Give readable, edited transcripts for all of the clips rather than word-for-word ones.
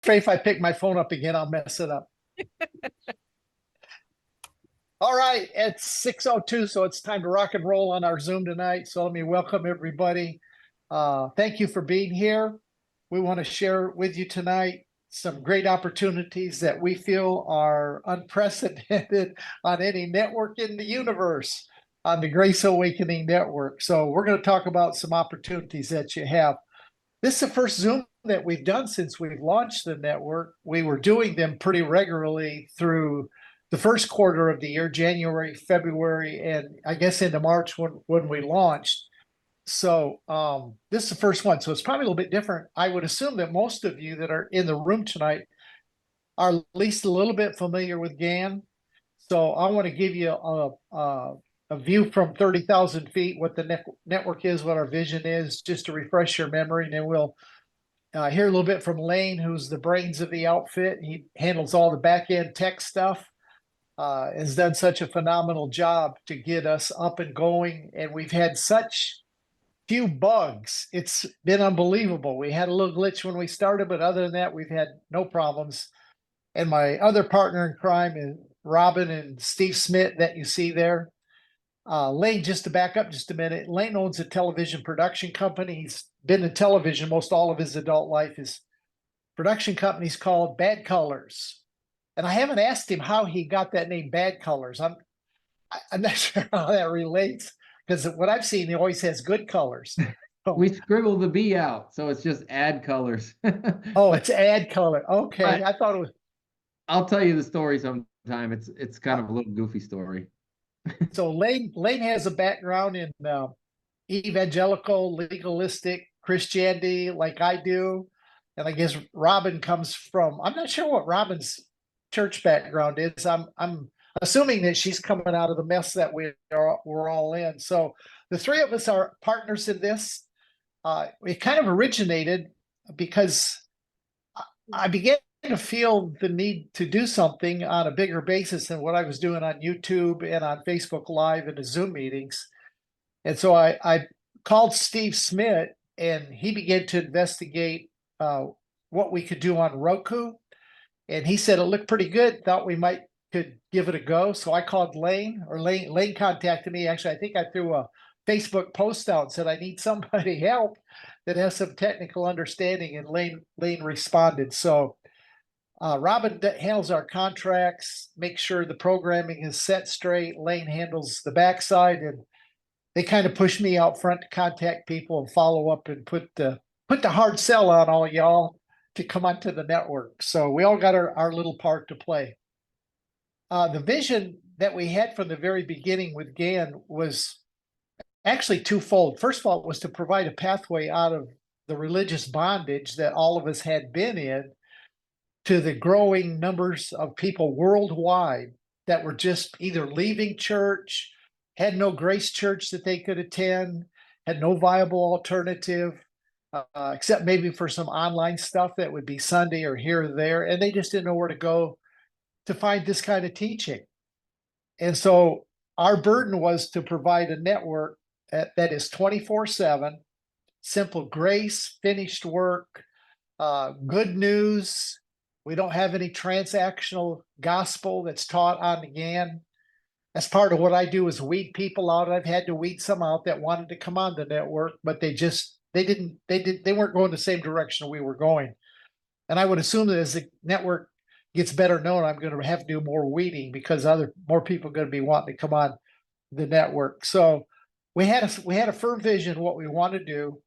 afraid if I pick my phone up again, I'll mess it up. All right, it's 6:02, so it's time to rock and roll on our Zoom tonight. So let me welcome everybody. Thank you for being here. We want to share with you tonight some great opportunities that we feel are unprecedented on any network in the universe, on the Grace Awakening Network. So we're going to talk about some opportunities that you have. This is the first Zoom that we've done since we've launched the network. We were doing them pretty regularly through the first quarter of the year, January, February, and I guess into March when we launched. So this is the first one. So it's probably a little bit different. I would assume that most of you that are in the room tonight are at least a little bit familiar with GAN. So I want to give you a view from 30,000 feet, what the network is, what our vision is, just to refresh your memory. And then we'll hear a little bit from Lane, who's the brains of the outfit. He handles all the back end tech stuff. Has done such a phenomenal job to get us up and going. And we've had such few bugs. It's been unbelievable. We had a little glitch when we started, but other than that, we've had no problems. And my other partner in crime is Robin and Steve Smith that you see there. Lane, just to back up just a minute, Lane owns a television production company. He's been in television most all of his adult life. His production company's called Bad Colors. And I haven't asked him how he got that name, Bad Colors. I'm not sure how that relates, because what I've seen, he always has good colors. We scribble the B out, so it's just add colors. Oh, it's add color. Okay, I thought it was. I'll tell you the story sometime. It's kind of a little goofy story. So Lane has a background in evangelical, legalistic Christianity, like I do, and I guess Robin comes from. I'm not sure what Robin's church background is. I'm assuming that she's coming out of the mess that we're all in. So the three of us are partners in this. It kind of originated because I began to feel the need to do something on a bigger basis than what I was doing on YouTube and on Facebook Live and the Zoom meetings. And so I called Steve Smith, and he began to investigate what we could do on Roku. And he said it looked pretty good, thought we could give it a go. So I called Lane, or Lane contacted me. Actually, I think I threw a Facebook post out and said, I need somebody help that has some technical understanding. And Lane responded. So Robin handles our contracts, makes sure the programming is set straight. Lane handles the backside, and they kind of push me out front to contact people and follow up and put the hard sell on all y'all to come onto the network. So we all got our little part to play. The vision that we had from the very beginning with GAN was actually twofold. First of all, it was to provide a pathway out of the religious bondage that all of us had been in to the growing numbers of people worldwide that were just either leaving church, had no grace church that they could attend, had no viable alternative, except maybe for some online stuff that would be Sunday or here or there. And they just didn't know where to go to find this kind of teaching. And so our burden was to provide a network that is 24/7, simple grace, finished work, good news. We don't have any transactional gospel that's taught on the GAN. As part of what I do is weed people out. I've had to weed some out that wanted to come on the network, but they weren't going the same direction we were going. And I would assume that as the network gets better known, I'm going to have to do more weeding because more people are going to be wanting to come on the network. So we had a firm vision of what we want to do,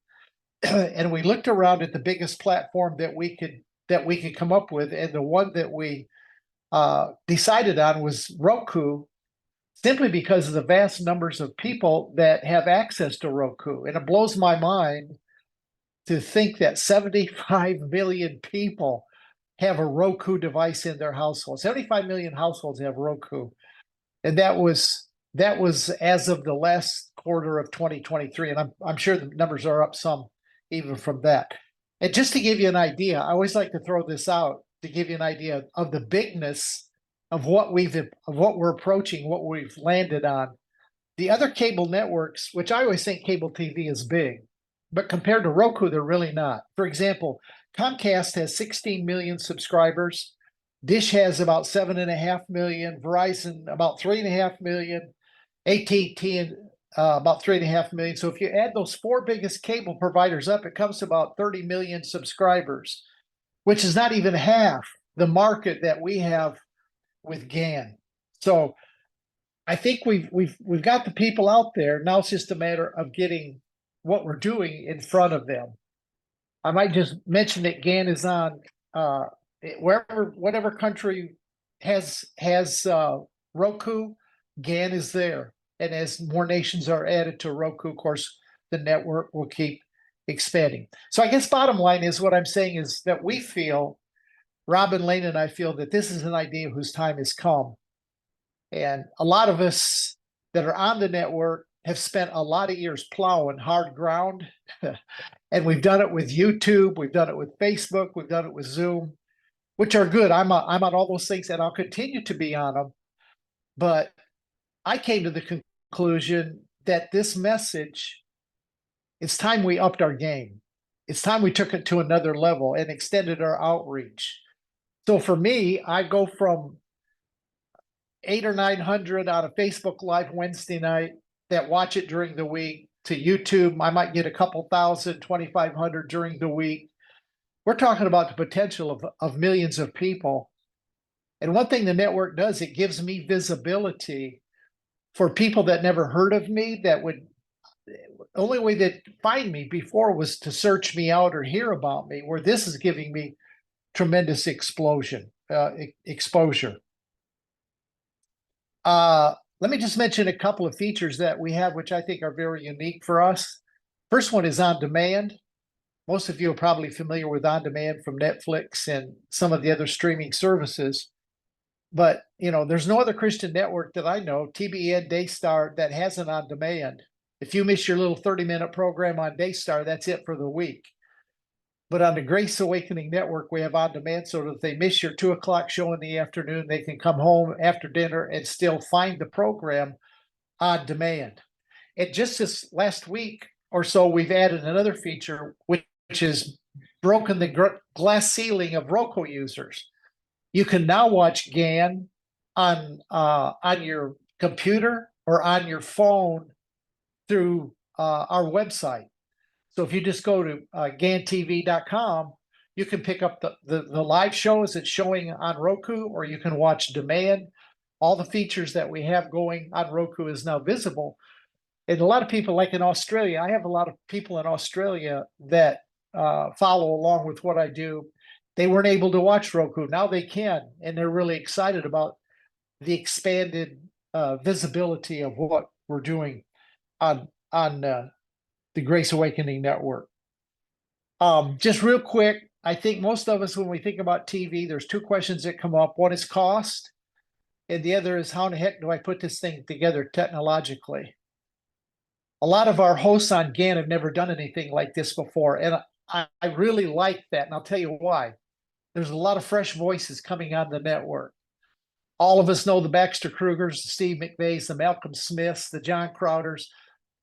and we looked around at the biggest platform that we could come up with, and the one that we decided on was Roku, simply because of the vast numbers of people that have access to Roku. And it blows my mind to think that 75 million people have a Roku device in their household. 75 million households have Roku. And that was as of the last quarter of 2023. And I'm sure the numbers are up some even from that. And just to give you an idea, I always like to throw this out to give you an idea of the bigness of what we're approaching, what we've landed on. The other cable networks, which I always think cable TV is big, but compared to Roku, they're really not. For example, Comcast has 16 million subscribers. Dish has about 7.5 million. Verizon about 3.5 million. AT&T and about 3.5 million. So if you add those four biggest cable providers up, it comes to about 30 million subscribers, which is not even half the market that we have with GAN. So I think we've got the people out there. Now it's just a matter of getting what we're doing in front of them. I might just mention that GAN is on whatever country has Roku, GAN is there. And as more nations are added to Roku, of course, the network will keep expanding. So I guess bottom line is what I'm saying is that we feel, Robin Lane and I feel that this is an idea whose time has come. And a lot of us that are on the network have spent a lot of years plowing hard ground. And we've done it with YouTube, we've done it with Facebook, we've done it with Zoom, which are good. I'm on all those things and I'll continue to be on them. But I came to the conclusion that this message, it's time we upped our game. It's time we took it to another level and extended our outreach. So for me, I go from 800 or 900 on a Facebook Live Wednesday night that watch it during the week to YouTube. I might get a couple thousand, 2,500 during the week. We're talking about the potential of millions of people. And one thing the network does, it gives me visibility for people that never heard of me, that would, only way that find me before was to search me out or hear about me, where this is giving me tremendous exposure. Let me just mention a couple of features that we have, which I think are very unique for us. First one is on demand. Most of you are probably familiar with on demand from Netflix and some of the other streaming services. But, you know, there's no other Christian network that I know, TBN, Daystar, that has an on demand. If you miss your little 30-minute program on Daystar, that's it for the week. But on the Grace Awakening Network, we have on demand, so that if they miss your 2 o'clock show in the afternoon, they can come home after dinner and still find the program on demand. And just this last week or so, we've added another feature, which has broken the glass ceiling of Roku users. You can now watch GAN on your computer or on your phone through our website. So if you just go to gantv.com, you can pick up the live shows that's showing on Roku, or you can watch demand. All the features that we have going on Roku is now visible. And a lot of people, like in Australia, I have a lot of people in Australia that follow along with what I do. They weren't able to watch Roku. Now they can, and they're really excited about the expanded visibility of what we're doing on the Grace Awakening Network. Just real quick, I think most of us, when we think about TV, there's two questions that come up. One is cost, and the other is how in the heck do I put this thing together technologically? A lot of our hosts on GAN have never done anything like this before, and I really like that, and I'll tell you why. There's a lot of fresh voices coming on the network. All of us know the Baxter Krugers, the Steve McVeys, the Malcolm Smiths, the John Crowders,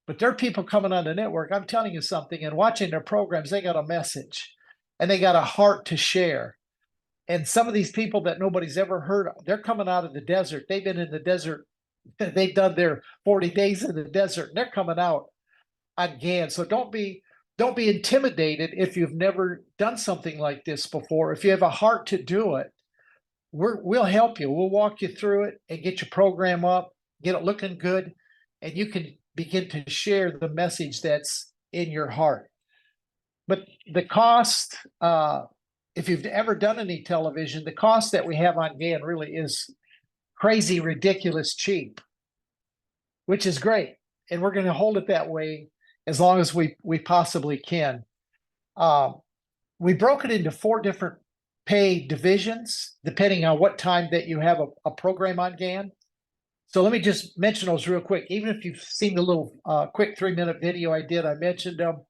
but there are people coming on the network. I'm telling you something, and watching their programs, they got a message, and they got a heart to share. And some of these people that nobody's ever heard of, they're coming out of the desert. They've been in the desert. They've done their 40 days in the desert, and they're coming out on GAN. So don't be intimidated if you've never done something like this before. If you have a heart to do it, we'll help you. We'll walk you through it and get your program up, get it looking good, and you can begin to share the message that's in your heart. But the cost, if you've ever done any television, the cost that we have on GAN really is crazy, ridiculous, cheap, which is great. And we're going to hold it that way as long as we possibly can. We broke it into 4 different pay divisions, depending on what time that you have a program on GAN. So let me just mention those real quick. Even if you've seen the little quick 3-minute video I did, I mentioned them.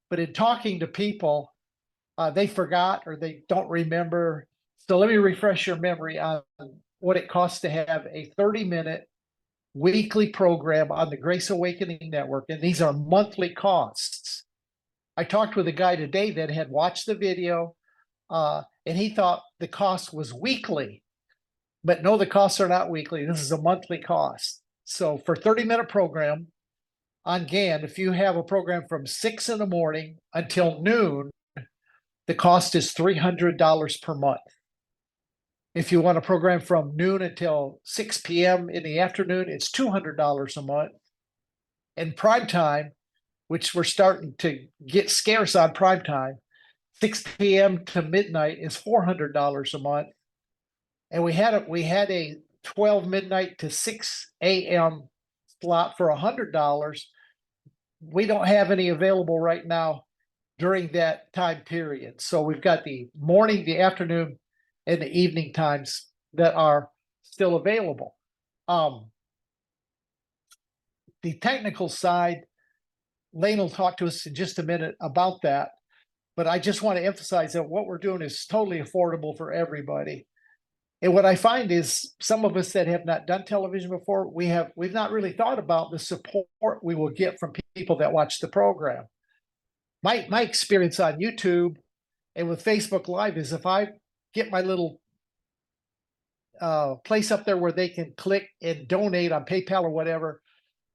But in talking to people, they forgot or they don't remember. So let me refresh your memory on what it costs to have a 30-minute weekly program on the Grace Awakening Network. And these are monthly costs. I talked with a guy today that had watched the video, And he thought the cost was weekly, but no, the costs are not weekly. This is a monthly cost. So for 30-minute program on GAN, if you have a program from 6 in the morning until noon, the cost is $300 per month. If you want a program from noon until 6 p.m. in the afternoon, it's $200 a month. And prime time, which we're starting to get scarce on prime time, 6 p.m. to midnight is $400 a month. And we had a 12 midnight to 6 a.m. slot for $100. We don't have any available right now during that time period. So we've got the morning, the afternoon, and the evening times that are still available. The technical side, Lane will talk to us in just a minute about that. But I just want to emphasize that what we're doing is totally affordable for everybody. And what I find is some of us that have not done television before, we've not really thought about the support we will get from people that watch the program. My experience on YouTube and with Facebook Live is if I get my little place up there where they can click and donate on PayPal or whatever,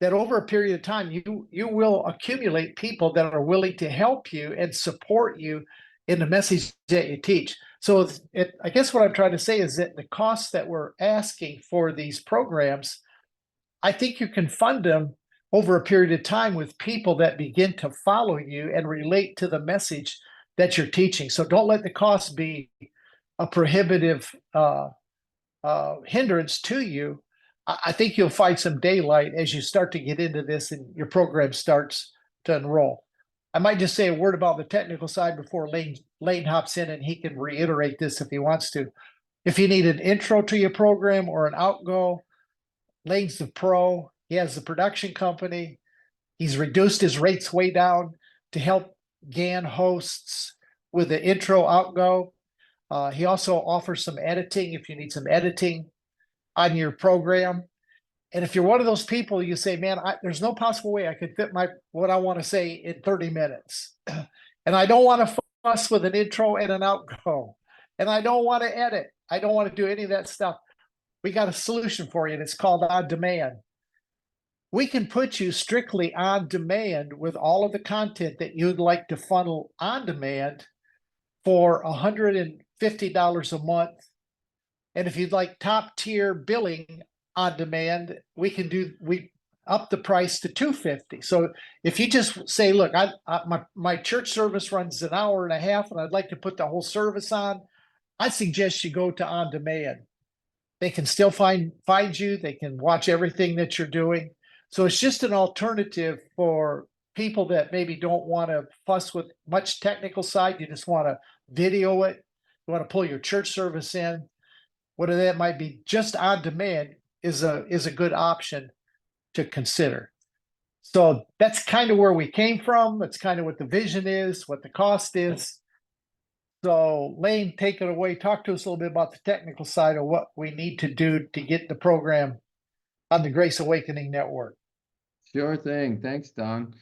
that over a period of time, you will accumulate people that are willing to help you and support you in the message that you teach. So I guess what I'm trying to say is that the costs that we're asking for these programs, I think you can fund them over a period of time with people that begin to follow you and relate to the message that you're teaching. So don't let the cost be a prohibitive hindrance to you. I think you'll find some daylight as you start to get into this and your program starts to enroll. I might just say a word about the technical side before Lane hops in, and he can reiterate this if he wants to. If you need an intro to your program or an outgo, Lane's the pro. He has the production company. He's reduced his rates way down to help GAN hosts with the intro outgo. He also offers some editing if you need some editing on your program. And if you're one of those people, you say, man, there's no possible way I could fit what I want to say in 30 minutes. And I don't want to fuss with an intro and an outgo. And I don't want to edit. I don't want to do any of that stuff. We got a solution for you, and it's called On Demand. We can put you strictly on demand with all of the content that you'd like to funnel on demand for $150 a month. And if you'd like top tier billing on demand, we up the price to $250. So if you just say, look, my church service runs an hour and a half and I'd like to put the whole service on, I suggest you go to On Demand. They can still find you. They can watch everything that you're doing. So it's just an alternative for people that maybe don't want to fuss with much technical side. You just want to video it. You want to pull your church service in. Whatever that might be, just on demand is a good option to consider. So that's kind of where we came from. That's kind of what the vision is, what the cost is. So Lane, take it away. Talk to us a little bit about the technical side of what we need to do to get the program on the Grace Awakening Network. Sure thing. Thanks, Don.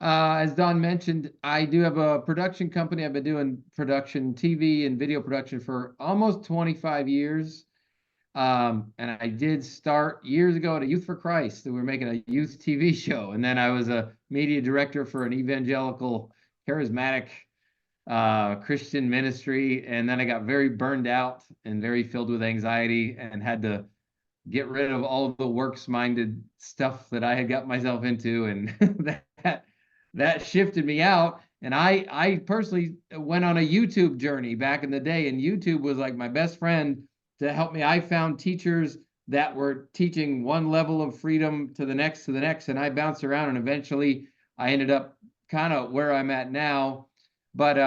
As Don mentioned, I do have a production company. I've been doing production, TV and video production for almost 25 years. And I did start years ago at a Youth for Christ. We were making a youth TV show. And then I was a media director for an evangelical, charismatic Christian ministry. And then I got very burned out and very filled with anxiety and had to get rid of all of the works-minded stuff that I had got myself into. And that shifted me out. And I personally went on a YouTube journey back in the day, and YouTube was like my best friend to help me. I found teachers that were teaching one level of freedom to the next, and I bounced around, and eventually I ended up kind of where I'm at now. But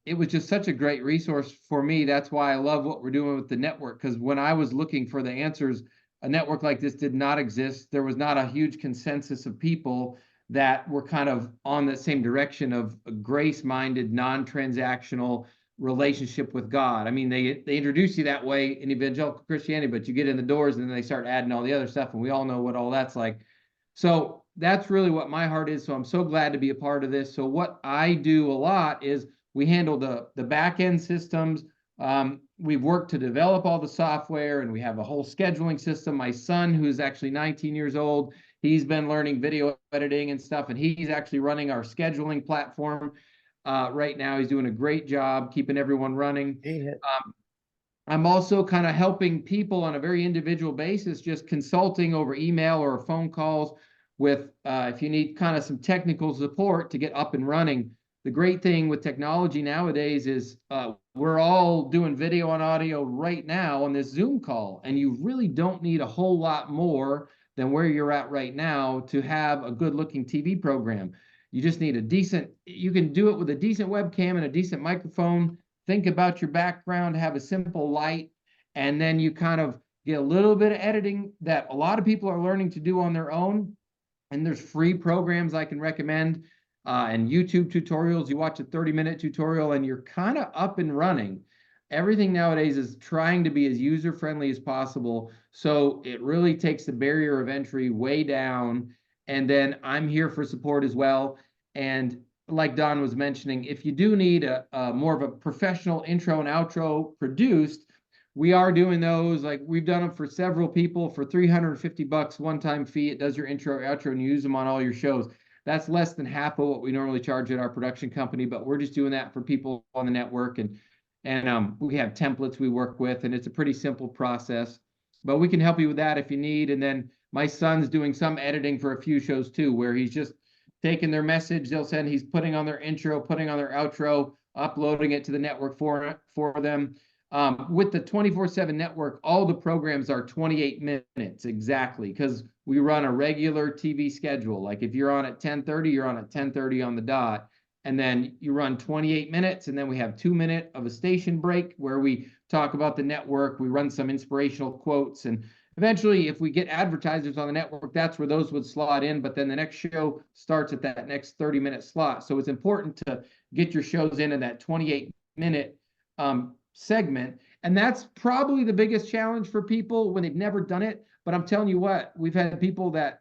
it was just such a great resource for me. That's why I love what we're doing with the network, because when I was looking for the answers, a network like this did not exist. There was not a huge consensus of people that were kind of on the same direction of a grace-minded, non-transactional relationship with God. I mean, they introduce you that way in evangelical Christianity, but you get in the doors and then they start adding all the other stuff, and we all know what all that's like. So that's really what my heart is. So I'm so glad to be a part of this. So what I do a lot is We handle the back end systems. We've worked to develop all the software, and we have a whole scheduling system. My son, who's actually 19 years old, he's been learning video editing and stuff, and he's actually running our scheduling platform right now. He's doing a great job keeping everyone running. I'm also kind of helping people on a very individual basis, just consulting over email or phone calls with if you need kind of some technical support to get up and running. The great thing with technology nowadays is we're all doing video and audio right now on this Zoom call, and you really don't need a whole lot more than where you're at right now to have a good looking TV program. You just need a decent, you can do it with a decent webcam and a decent microphone. Think about your background, have a simple light, and then you kind of get a little bit of editing that a lot of people are learning to do on their own. And there's free programs I can recommend and YouTube tutorials. You watch a 30-minute tutorial and you're kind of up and running. Everything nowadays is trying to be as user-friendly as possible. So it really takes the barrier of entry way down. And then I'm here for support as well. And like Don was mentioning, if you do need a more of a professional intro and outro produced, we are doing those. Like we've done them for several people for $350 one-time fee. It does your intro, outro, and you use them on all your shows. That's less than half of what we normally charge at our production company, but we're just doing that for people on the network. And we have templates we work with, and it's a pretty simple process. But we can help you with that if you need. And then my son's doing some editing for a few shows too, where he's just taking their message they'll send, he's putting on their intro, putting on their outro, uploading it to the network for them. With the 24/7 network, all the programs are 28 minutes exactly, because we run a regular TV schedule. Like if you're on at 10:30, you're on at 10:30 on the dot. And then you run 28 minutes, and then we have 2 minutes of a station break where we talk about the network. We run some inspirational quotes, and eventually, if we get advertisers on the network, that's where those would slot in. But then the next show starts at that next 30-minute slot. So it's important to get your shows in that 28-minute segment. And that's probably the biggest challenge for people when they've never done it. But I'm telling you what, we've had people that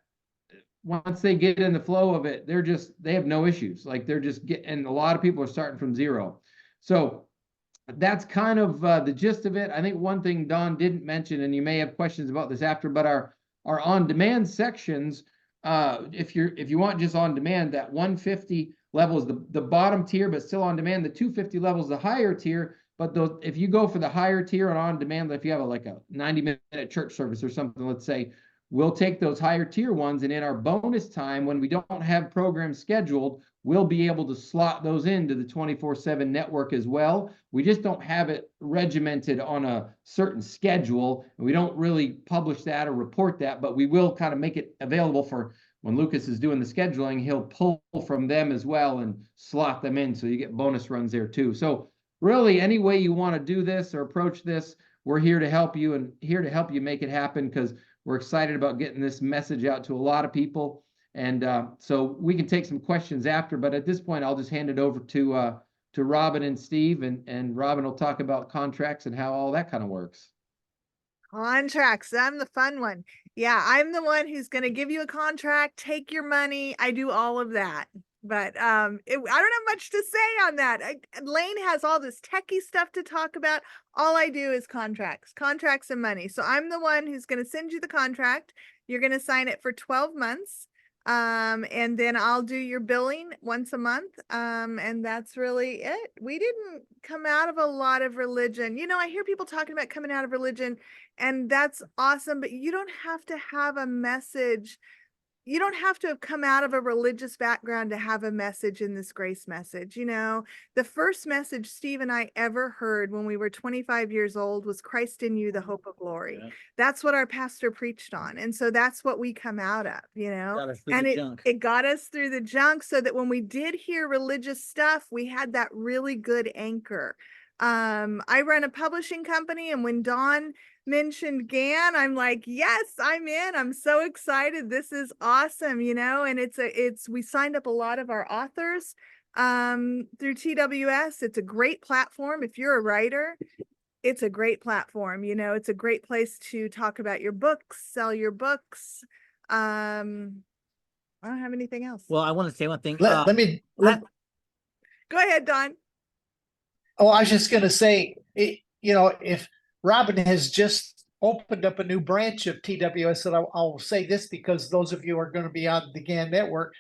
once they get in the flow of it, they have no issues. Like they're just and a lot of people are starting from zero. So that's kind of the gist of it. I think one thing Don didn't mention, and you may have questions about this after, but our on-demand sections, if you want just on demand, that 150 level is the bottom tier, but still on demand. The 250 level is the higher tier. But if you go for the higher tier and on demand, if you have like a 90-minute church service or something, let's say, we'll take those higher tier ones, and in our bonus time, when we don't have programs scheduled, we'll be able to slot those into the 24/7 network as well. We just don't have it regimented on a certain schedule, and we don't really publish that or report that, but we will kind of make it available for when Lucas is doing the scheduling. He'll pull from them as well and slot them in, so you get bonus runs there too. So really, any way you want to do this or approach this, we're here to help you and here to help you make it happen, because we're excited about getting this message out to a lot of people. And so we can take some questions after, but at this point, I'll just hand it over to Robin and Steve, and Robin will talk about contracts and how all that kind of works. Contracts. I'm the fun one. Yeah, I'm the one who's going to give you a contract, take your money. I do all of that. But I don't have much to say on that. Lane has all this techie stuff to talk about. All I do is contracts and money. So I'm the one who's going to send you the contract. You're going to sign it for 12 months. And then I'll do your billing once a month. And that's really it. We didn't come out of a lot of religion. You know, I hear people talking about coming out of religion, and that's awesome, but you don't have to have a message. You don't have to have come out of a religious background to have a message in this grace message. You know, the first message Steve and I ever heard when we were 25 years old was Christ in you, the hope of glory. Yeah. That's what our pastor preached on. And so that's what we come out of, you know, and it got us through the junk, so that when we did hear religious stuff, we had that really good anchor. I run a publishing company, and when Don mentioned GAN, I'm like, yes, I'm in. I'm so excited. This is awesome, you know. And we signed up a lot of our authors through TWS. It's a great platform. If you're a writer, it's a great platform. You know, it's a great place to talk about your books, sell your books. I don't have anything else. Well, I want to say one thing. Go ahead, Don. Oh, I was just gonna say, if Robin has just opened up a new branch of TWS, and I'll say this because those of you are gonna be on the GAN network,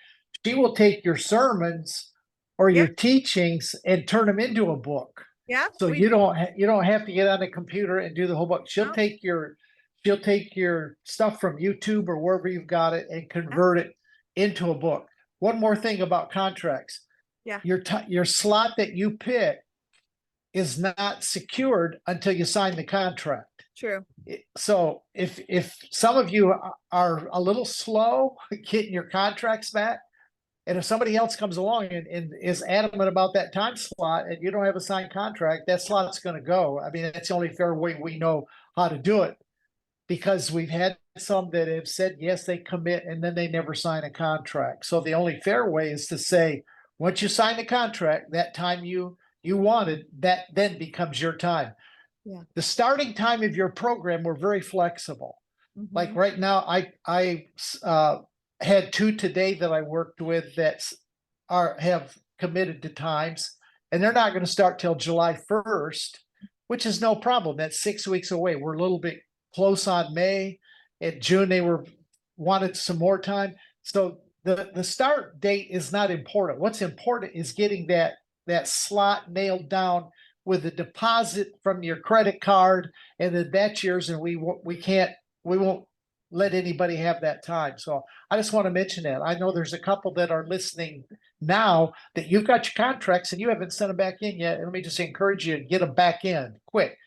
she will take your sermons or your teachings and turn them into a book. Yeah. So you don't have to get on the computer and do the whole book. She'll No. take your stuff from YouTube or wherever you've got it and convert it into a book. One more thing about contracts. Yeah. Your slot that you pick is not secured until you sign the contract. True. So if some of you are a little slow getting your contracts back, and if somebody else comes along and is adamant about that time slot and you don't have a signed contract, that slot's going to go. I mean, that's the only fair way we know how to do it, because we've had some that have said, yes, they commit and then they never sign a contract. So the only fair way is to say, once you sign the contract, that time you wanted, that then becomes your time. Yeah. The starting time of your program, we're very flexible. Like Mhm. right now, I had 2 today that I worked with that have committed to times, and they're not going to start till July 1st, which is no problem. That's 6 weeks away. We're a little bit close on May. In June, they wanted some more time. So the start date is not important. What's important is getting that slot nailed down with a deposit from your credit card, and then that's yours, and we won't let anybody have that time. So I just want to mention that. I know there's a couple that are listening now that you've got your contracts and you haven't sent them back in yet. And let me just encourage you to get them back in quick.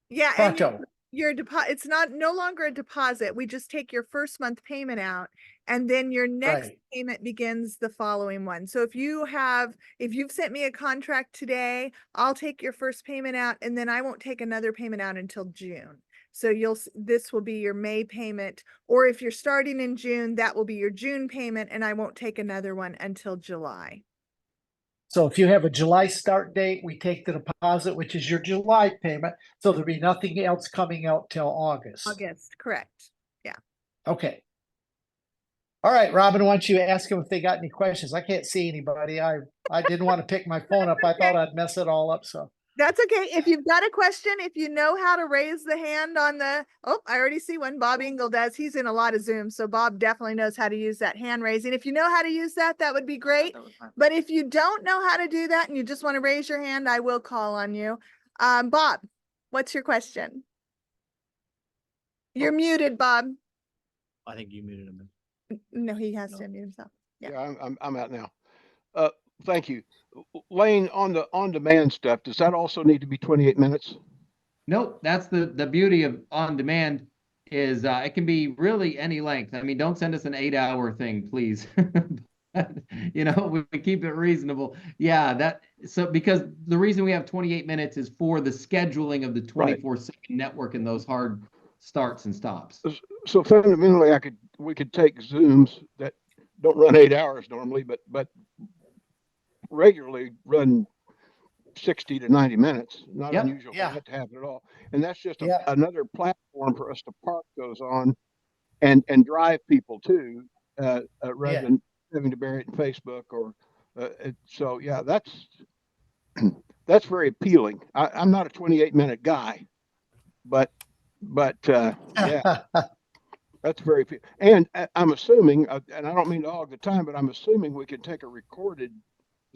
Yeah. And Pronto. your deposit, it's no longer a deposit. We just take your first month payment out, and then your next Right. payment begins the following one. So if you've sent me a contract today, I'll take your first payment out, and then I won't take another payment out until June. So this will be your May payment, or if you're starting in June, that will be your June payment, and I won't take another one until July. So if you have a July start date, we take the deposit, which is your July payment. So there'll be nothing else coming out till August. August, correct. Yeah. Okay. All right, Robin, why don't you ask them if they got any questions? I can't see anybody. I didn't want to pick my phone up. I thought I'd mess it all up. So That's okay. If you've got a question, if you know how to raise the hand on I already see one. Bob Engel does. He's in a lot of Zooms, so Bob definitely knows how to use that hand raising. If you know how to use that, that would be great. But if you don't know how to do that and you just want to raise your hand, I will call on you. Bob, what's your question? You're muted, Bob. I think you muted him. No, he has to unmute himself. Yeah. Yeah, I'm out now. Thank you. Lane, on the on-demand stuff, does that also need to be 28 minutes? Nope, that's the beauty of on demand is it can be really any length. I mean, don't send us an 8-hour thing, please. We keep it reasonable. Yeah, because the reason we have 28 minutes is for the scheduling of the 24/7 network and those hard starts and stops. So fundamentally, we could take Zooms that don't run 8 hours normally, but regularly run 60 to 90 minutes. Not Yep. unusual for that to happen at all. And that's just Yeah. another platform for us to park those on and drive people to, rather than having to bury it in Facebook or so. Yeah, that's very appealing. I'm not a 28-minute guy, but yeah. That's very, and I'm assuming, and I don't mean to hog the time, but I'm assuming we can take a recorded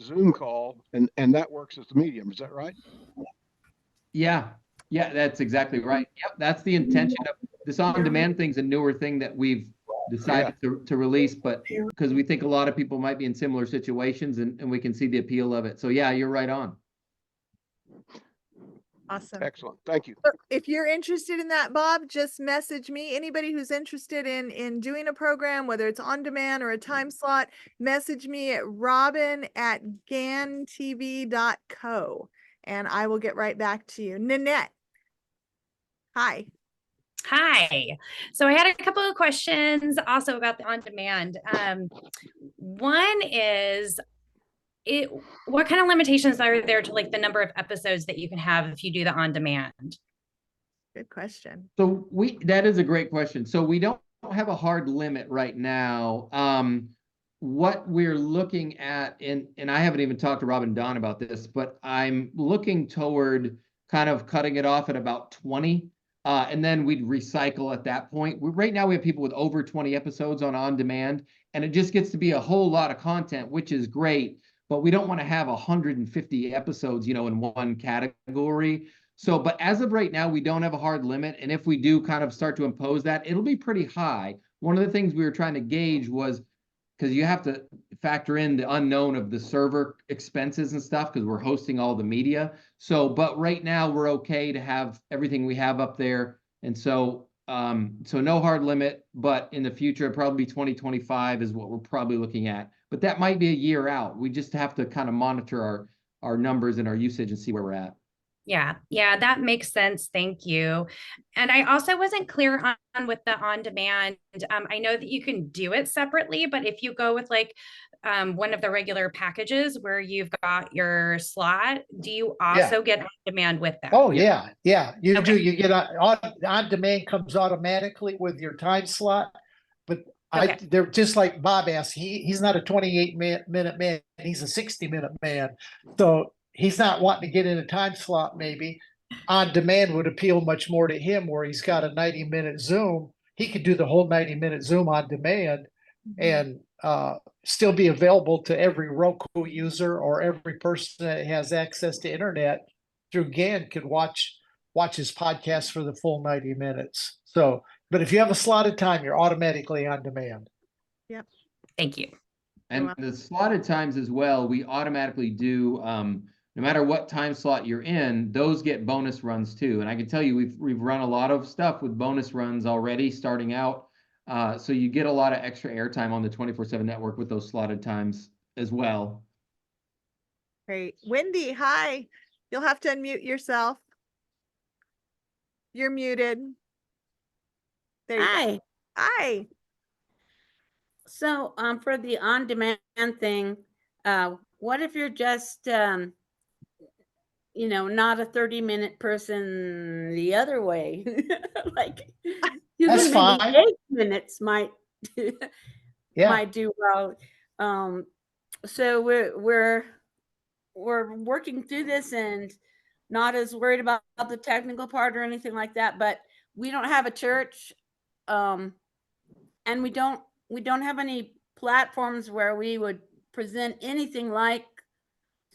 Zoom call and that works as the medium. Is that right? Yeah, that's exactly right. Yep, that's the intention of this on-demand thing's a newer thing that we've decided to release, but because we think a lot of people might be in similar situations and we can see the appeal of it. So yeah, you're right on. Awesome. Excellent. Thank you. If you're interested in that, Bob, just message me. Anybody who's interested in doing a program, whether it's on demand or a time slot, message me at robin@gantv.co and I will get right back to you. Nanette. Hi. Hi. So I had a couple of questions also about the on demand. One is, what kind of limitations are there to like the number of episodes that you can have if you do the on demand? Good question. So that is a great question. So we don't have a hard limit right now. what we're looking at, and I haven't even talked to Rob and Don about this, but I'm looking toward kind of cutting it off at about 20. And then we'd recycle at that point. Right now we have people with over 20 episodes on demand, and it just gets to be a whole lot of content, which is great, but we don't want to have 150 episodes, you know, in one category. So, but as of right now, we don't have a hard limit. And if we do kind of start to impose that, it'll be pretty high. One of the things we were trying to gauge was, because you have to factor in the unknown of the server expenses and stuff, because we're hosting all the media. So, but right now we're okay to have everything we have up there. And so, so no hard limit, but in the future, it'll probably be 2025 is what we're probably looking at. But that might be a year out. We just have to kind of monitor our numbers and our usage and see where we're at. Yeah, that makes sense. Thank you. And I also wasn't clear on with the on demand. I know that you can do it separately, but if you go with like one of the regular packages where you've got your slot, do you also get on demand with that? Oh, yeah. You Okay. do. You get on demand comes automatically with your time slot. But Okay. they're just like Bob asked, he's not a 28-minute man. He's a 60-minute man. So he's not wanting to get in a time slot maybe. On demand would appeal much more to him, where he's got a 90-minute Zoom. He could do the whole 90-minute Zoom on demand and still be available to every Roku user, or every person that has access to internet through GAN could watch his podcast for the full 90 minutes. So, but if you have a slotted time, you're automatically on demand. Thank you. And welcome. the slotted times as well, we automatically do, no matter what time slot you're in, those get bonus runs too. And I can tell you, we've run a lot of stuff with bonus runs already starting out. So you get a lot of extra airtime on the 24/7 network with those slotted times as well. Great. Wendy, hi. You'll have to unmute yourself. You're muted. There you go. Hi. Hi. So, for the on-demand thing, what if you're just, you know, not a 30-minute person the other way? Like, you That's maybe fine. 8 minutes might Yeah. might do well. So we're working through this and not as worried about the technical part or anything like that. But we don't have a church, and we don't have any platforms where we would present anything like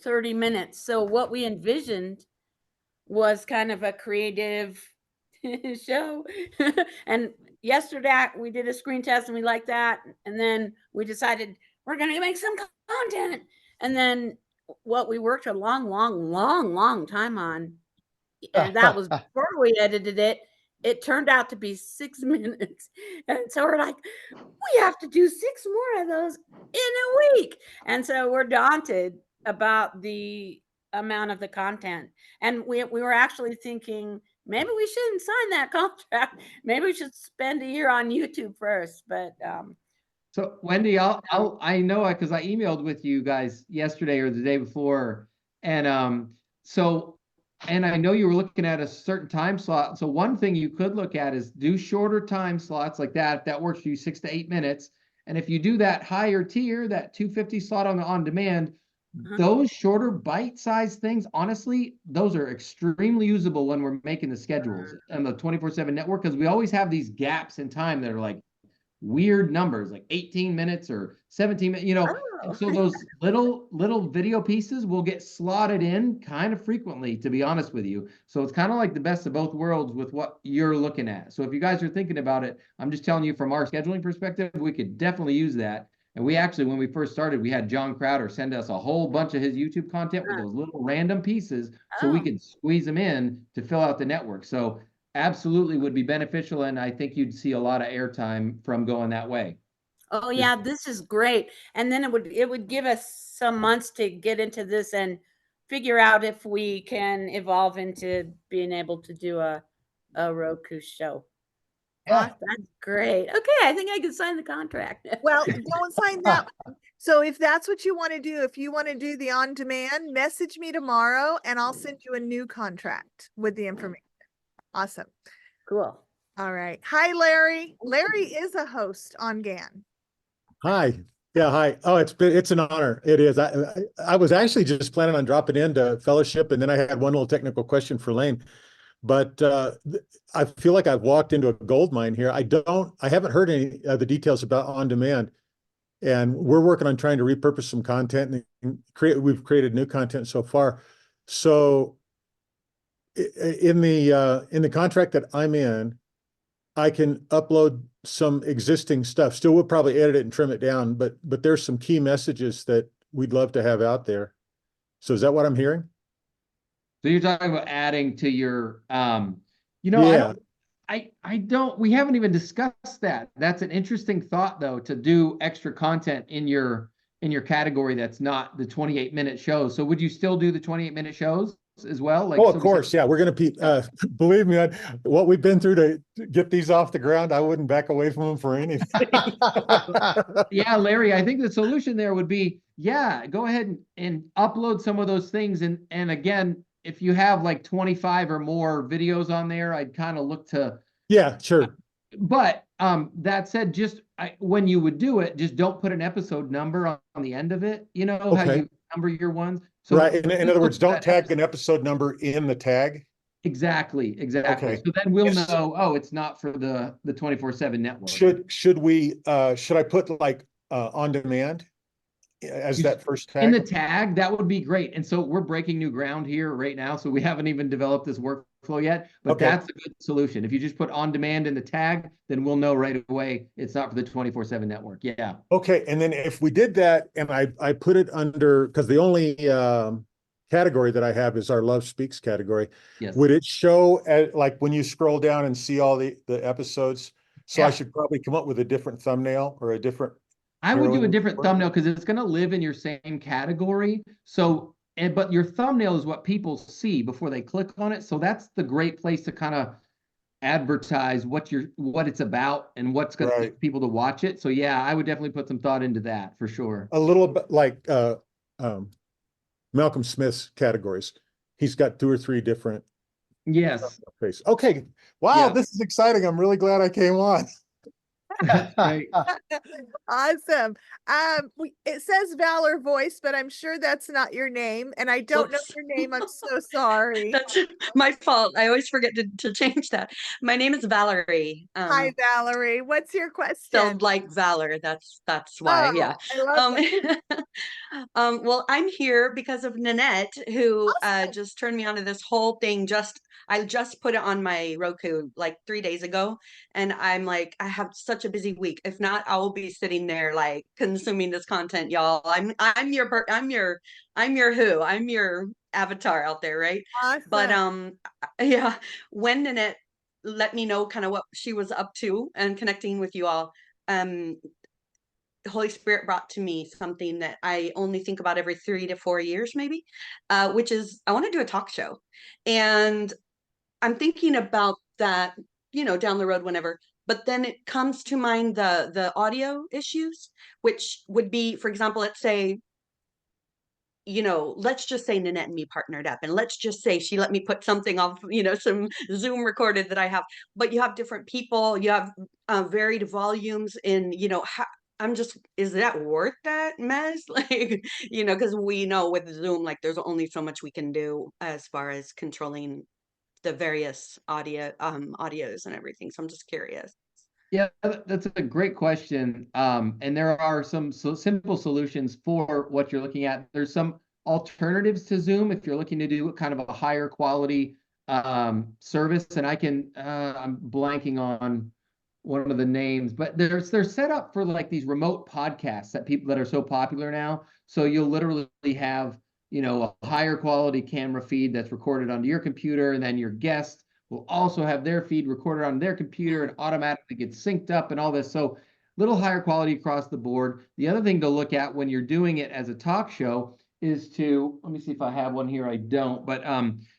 30 minutes. So what we envisioned was kind of a creative show. And yesterday we did a screen test and we liked that. And then we decided we're going to make some content. And then what we worked a long time on, and that was before we edited it, it turned out to be 6 minutes. And so we're like, we have to do 6 more of those in a week. And so we're daunted about the amount of the content. And we were actually thinking, maybe we shouldn't sign that contract. Maybe we should spend a year on YouTube first. But So Wendy, I know, because I emailed with you guys yesterday or the day before, and and I know you were looking at a certain time slot. So one thing you could look at is do shorter time slots like that. If that works for you, 6 to 8 minutes. And if you do that higher tier, that 250 slot on demand, those shorter bite-sized things, honestly, those are extremely usable when we're making the schedules and the 24/7 network, because we always have these gaps in time that are like weird numbers, like 18 minutes or 17 minutes, you know. And so those little video pieces will get slotted in kind of frequently, to be honest with you. So it's kind of like the best of both worlds with what you're looking at. So if you guys are thinking about it, I'm just telling you from our scheduling perspective, we could definitely use that. And we actually, when we first started, we had John Crowder send us a whole bunch of his YouTube content with those little random pieces so we could squeeze them in to fill out the network. So absolutely would be beneficial. And I think you'd see a lot of airtime from going that way. Oh yeah, this is great. And then it would give us some months to get into this and figure out if we can evolve into being able to do a Roku show. Yeah. Oh, that's great. Okay, I think I can sign the contract. Well, don't sign that one. So if that's what you want to do, if you want to do the on demand, message me tomorrow and I'll send you a new contract with the information. Awesome. Cool. All right. Hi, Larry. Larry is a host on GAN. Hi, Yeah, hi. Oh, it's an honor. It is. I was actually just planning on dropping into fellowship, and then I had one little technical question for Lane. But I feel like I've walked into a gold mine here. I haven't heard any of the details about on demand, and we're working on trying to repurpose some content and we've created new content so far. So in the contract that I'm in, I can upload some existing stuff. Still, we'll probably edit it and trim it down, but there's some key messages that we'd love to have out there. So is that what I'm hearing? So you're talking about adding to your, Yeah. we haven't even discussed that. That's an interesting thought though, to do extra content in your category that's not the 28-minute shows. So would you still do the 28-minute shows as well? Like, Oh, so of course. Yeah, we're going to be, believe me, what we've been through to get these off the ground, I wouldn't back away from them for anything. Yeah, Larry, I think the solution there would be, go ahead and upload some of those things. And again, if you have like 25 or more videos on there, I'd kind of look to. Yeah, sure. But that said, when you would do it, just don't put an episode number on the end of it. You know how Okay. you number your ones. So Right. In other words, don't that tag an episode number in the tag. Exactly. Okay. So then we'll Yes. know, oh, it's not for the 24/7 network. Should I put like on demand as that first tag? In the tag, that would be great. And so we're breaking new ground here right now. So we haven't even developed this workflow yet, but Okay. that's a good solution. If you just put on demand in the tag, then we'll know right away it's not for the 24/7 network. Yeah. Okay. And then if we did that and I put it under, because the only category that I have is our Love Speaks category. Yes. Would it show like when you scroll down and see all the episodes? So I Yeah. should probably come up with a different thumbnail or a different. I would do a heroine different report? thumbnail because it's going to live in your same category. So, but your thumbnail is what people see before they click on it. So that's the great place to kind of advertise what it's about and what's going to Right. get people to watch it. So yeah, I would definitely put some thought into that for sure. A little bit like Malcolm Smith's categories. He's got 2 or 3 different Yes. places. Okay. Wow, Yeah. this is exciting. I'm really glad I came on. Great. Awesome. It says Valor Voice, but I'm sure that's not your name, and I don't know Whoops. your name. I'm so sorry. That's my fault. I always forget to change that. My name is Valerie. Hi, Valerie. What's your question? Spelled like Valor. That's why. Oh, Yeah. I love that. Well, I'm here because of Nanette, who Awesome. just turned me onto this whole thing. I just put it on my Roku like 3 days ago, and I'm like, I have such a busy week. If not, I will be sitting there like consuming this content, y'all. I'm your avatar out there, right? But Awesome. yeah, when Nanette let me know kind of what she was up to and connecting with you all, the Holy Spirit brought to me something that I only think about every 3 to 4 years, maybe, which is I want to do a talk show. And I'm thinking about that, down the road whenever. But then it comes to mind the audio issues, which would be, for example, let's say, let's just say Nanette and me partnered up, and let's just say she let me put something off, some Zoom recorded that I have, but you have different people, you have varied volumes in, is that worth that mess? Like, because we know with Zoom, like there's only so much we can do as far as controlling the various audios and everything. So I'm just curious. Yeah, that's a great question. And there are some simple solutions for what you're looking at. There's some alternatives to Zoom if you're looking to do kind of a higher quality service. And I'm blanking on one of the names, but they're set up for like these remote podcasts that are so popular now. So you'll literally have, a higher quality camera feed that's recorded onto your computer, and then your guest will also have their feed recorded on their computer and automatically gets synced up and all this. So a little higher quality across the board. The other thing to look at when you're doing it as a talk show is let me see if I have one here. I don't, but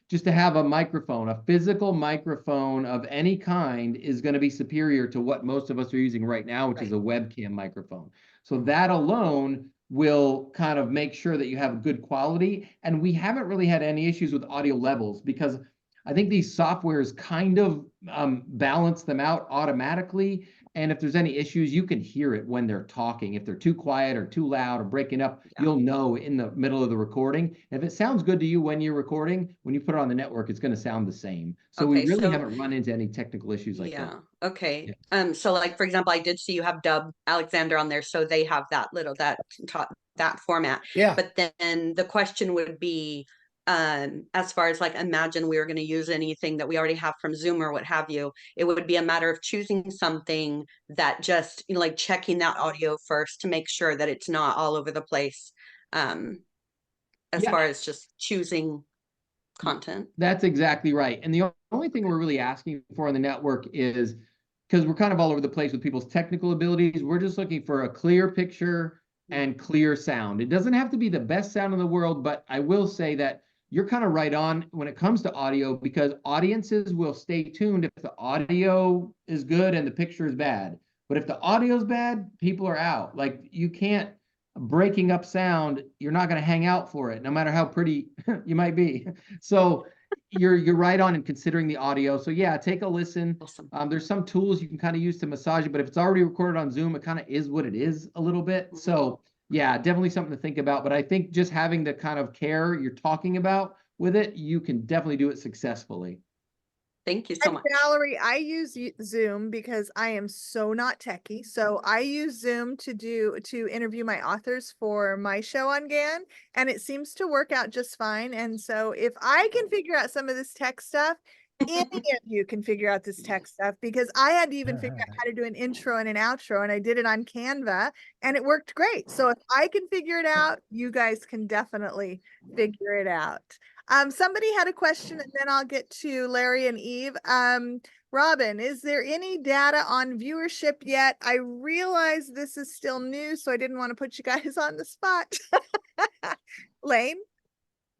just to have a microphone, a physical microphone of any kind is going to be superior to what most of us are using right now, which is a webcam microphone. So that alone will kind of make sure that you have good quality. And we haven't really had any issues with audio levels because I think these softwares kind of balance them out automatically. And if there's any issues, you can hear it when they're talking. If they're too quiet or too loud or breaking up, you'll know in the middle of the recording. If it sounds good to you when you're recording, when you put it on the network, it's going to sound the same. So we Okay, really so- haven't run into any technical issues like Yeah, that. okay. So like, for example, I did see you have Dub Alexander on there, so they have that that format. Yeah. But then the question would be, as far as like, imagine we were going to use anything that we already have from Zoom or what have you, it would be a matter of choosing something that just, you know, like checking that audio first to make sure that it's not all over the place. As Yeah. far as just choosing content. That's exactly right. And the only thing we're really asking for on the network is, because we're kind of all over the place with people's technical abilities, we're just looking for a clear picture and clear sound. It doesn't have to be the best sound in the world, but I will say that you're kind of right on when it comes to audio, because audiences will stay tuned if the audio is good and the picture is bad. But if the audio is bad, people are out. Like, you can't, breaking up sound, you're not going to hang out for it, no matter how pretty you might be. So you're right on in considering the audio. So yeah, take a listen. Awesome. There's some tools you can kind of use to massage it, but if it's already recorded on Zoom, it kind of is what it is a little bit. So yeah, definitely something to think about. But I think just having the kind of care you're talking about with it, you can definitely do it successfully. Thank you so And much. Valerie, I use Zoom because I am so not techie. So I use Zoom to interview my authors for my show on GAN, and it seems to work out just fine. And so if I can figure out some of this tech stuff, any of you can figure out this tech stuff, because I had to even figure out how to do an intro and an outro, and I did it on Canva and it worked great. So if I can figure it out, you guys can definitely figure it out. Somebody had a question, and then I'll get to Larry and Eve. Robin, is there any data on viewership yet? I realize this is still new, so I didn't want to put you guys on the spot. Lane?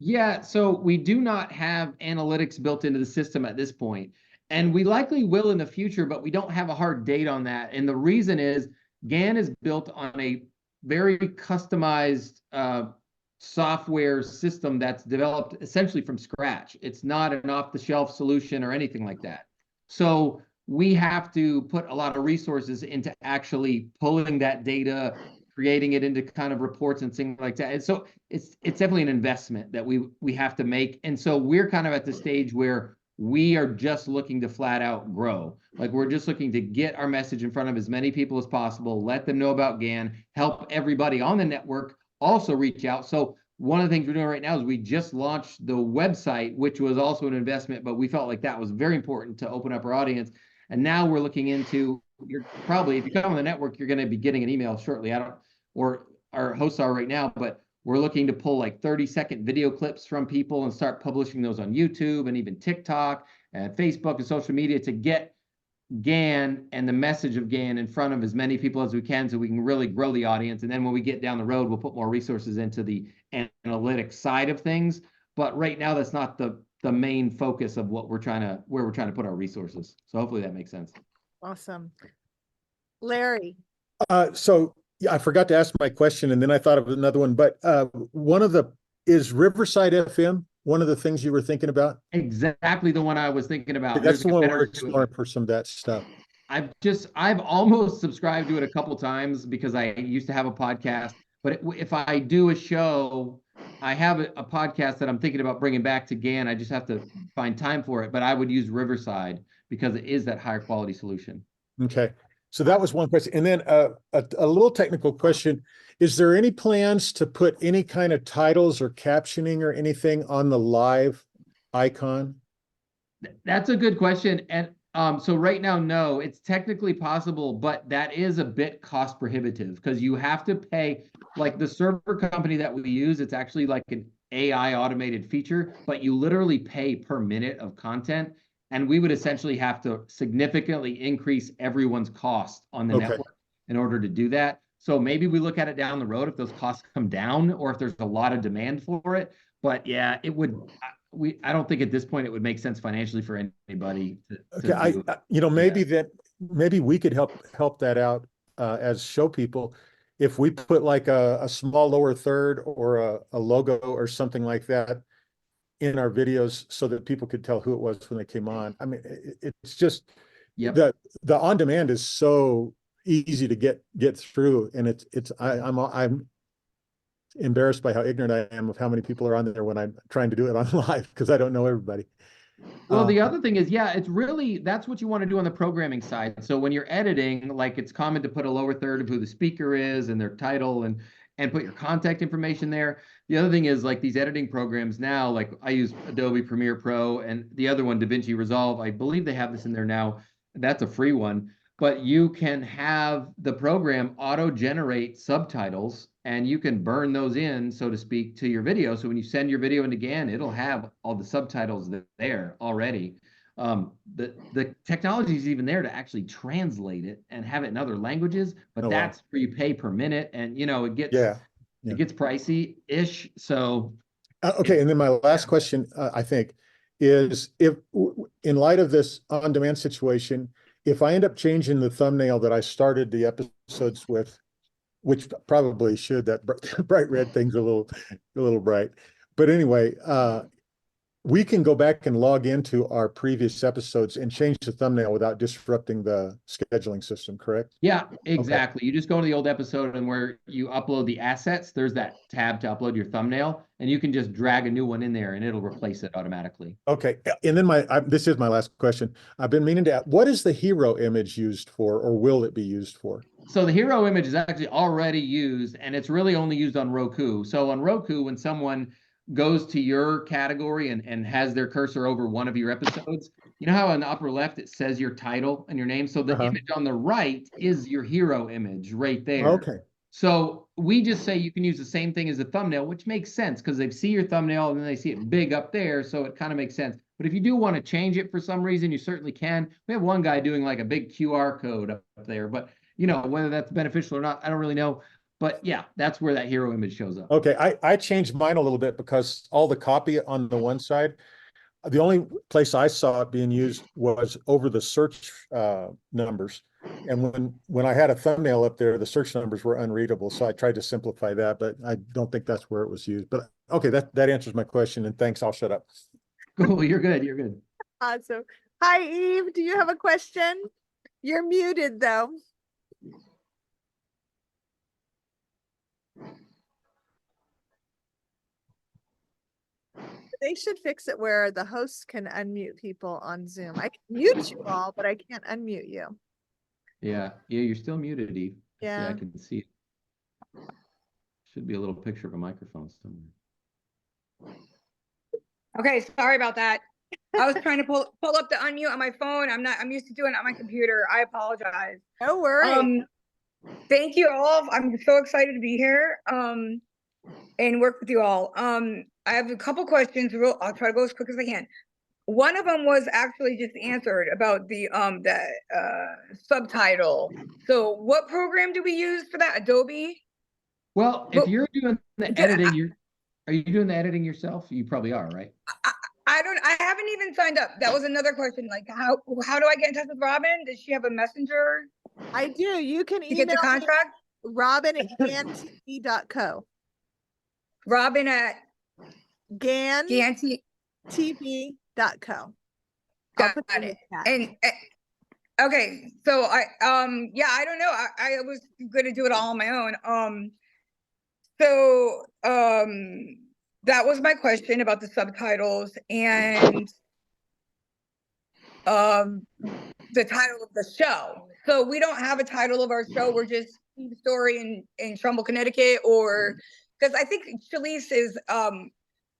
Yeah, so we do not have analytics built into the system at this point, and we likely will in the future, but we don't have a hard date on that. And the reason is GAN is built on a very customized software system that's developed essentially from scratch. It's not an off-the-shelf solution or anything like that. So we have to put a lot of resources into actually pulling that data, creating it into kind of reports and things like that. And so it's definitely an investment that we have to make. And so we're kind of at the stage where we are just looking to flat out grow. Like, we're just looking to get our message in front of as many people as possible, let them know about GAN, help everybody on the network also reach out. So one of the things we're doing right now is we just launched the website, which was also an investment, but we felt like that was very important to open up our audience. And now we're looking into, you're probably, if you come on the network, you're going to be getting an email shortly. Or our hosts are right now, but we're looking to pull like 30-second video clips from people and start publishing those on YouTube and even TikTok and Facebook and social media to get GAN and the message of GAN in front of as many people as we can, so we can really grow the audience. And then when we get down the road, we'll put more resources into the analytics side of things. But right now, that's not the main focus of what we're trying to put our resources. So hopefully that makes sense. Awesome. Larry? So yeah, I forgot to ask my question, and then I thought of another one, but is Riverside FM one of the things you were thinking about? Exactly the one I was thinking about. That's There's the one we're competitors to it. exploring for some of that stuff. I've almost subscribed to it a couple times because I used to have a podcast, but if I do a show, I have a podcast that I'm thinking about bringing back to GAN. I just have to find time for it, but I would use Riverside because it is that higher quality solution. Okay. So that was one question. And then a little technical question. Is there any plans to put any kind of titles or captioning or anything on the live icon? That's a good question. And so right now, no, it's technically possible, but that is a bit cost prohibitive because you have to pay, like the server company that we use, it's actually like an AI automated feature, but you literally pay per minute of content. And we would essentially have to significantly increase everyone's cost on the network in order to do that. So maybe we look at it down the road if those costs come down or if there's a lot of demand for it. But yeah, it would. I don't think at this point it would make sense financially for anybody. Maybe we could help that out as show people. If we put like a small lower third or a logo or something like that in our videos so that people could tell who it was when they came on. I mean, it's just Yep. the on demand is so easy to get through, and I'm embarrassed by how ignorant I am of how many people are on there when I'm trying to do it on live, because I don't know everybody. Well, the other thing is, yeah, it's really, that's what you want to do on the programming side. So when you're editing, like, it's common to put a lower third of who the speaker is and their title and put your contact information there. The other thing is, like, these editing programs now, like I use Adobe Premiere Pro, and the other one, DaVinci Resolve, I believe they have this in there now. That's a free one, but you can have the program auto-generate subtitles, and you can burn those in, so to speak, to your video. So when you send your video into GAN, it'll have all the subtitles there already. The technology is even there to actually translate it and have it in other languages, but that's where you pay per minute, and it gets it gets pricey-ish. So okay, and then my last question, I think, is if in light of this on-demand situation, if I end up changing the thumbnail that I started the episodes with, which probably should, that bright red thing's a little bright, but anyway, we can go back and log into our previous episodes and change the thumbnail without disrupting the scheduling system, correct? yeah, exactly. You just go to the old episode, and where you upload the assets, there's that tab to upload your thumbnail, and you can just drag a new one in there and it'll replace it automatically. Okay, and then this is my last question. I've been meaning to ask, what is the hero image used for, or will it be used for? So the hero image is actually already used, and it's really only used on Roku. So on Roku, when someone goes to your category and has their cursor over one of your episodes, you know how in the upper left it says your title and your name? So the image on the right is your hero image right there. Okay. So we just say you can use the same thing as a thumbnail, which makes sense because they see your thumbnail and then they see it big up there. So it kind of makes sense. But if you do want to change it for some reason, you certainly can. We have one guy doing like a big QR code up there, but whether that's beneficial or not, I don't really know. But yeah, that's where that hero image shows up. Okay, I changed mine a little bit because all the copy on the one side, the only place I saw it being used was over the search numbers. And when I had a thumbnail up there, the search numbers were unreadable. So I tried to simplify that, but I don't think that's where it was used. But okay, that answers my question, and thanks. I'll shut up. Cool, you're good. You're good. Awesome. Hi, Eve. Do you have a question? You're muted though. They should fix it where the hosts can unmute people on Zoom. I can mute you all, but I can't unmute you. Yeah, you're still muted, Eve. Yeah. I can see it. Should be a little picture of a microphone somewhere. Okay, sorry about that. I was trying to pull up the unmute on my phone. I'm used to doing it on my computer. I apologize. No worries. Thank you all. I'm so excited to be here and work with you all. I have a couple questions. I'll try to go as quick as I can. One of them was actually just answered about the subtitle. So what program do we use for that? Adobe? Well, if you're doing the editing, are you doing the editing yourself? You probably are, right? I haven't even signed up. That was another question. Like, how do I get in touch with Robin? Does she have a messenger? I do. You can to get the email contract? Robin at gantv.co. Robin at gantv.co. Got it. And okay, so I don't know. I was gonna do it all on my own. That was my question about the subtitles and the title of the show. So we don't have a title of our show. We're just the story in Trumbull, Connecticut, or because I think Shalise is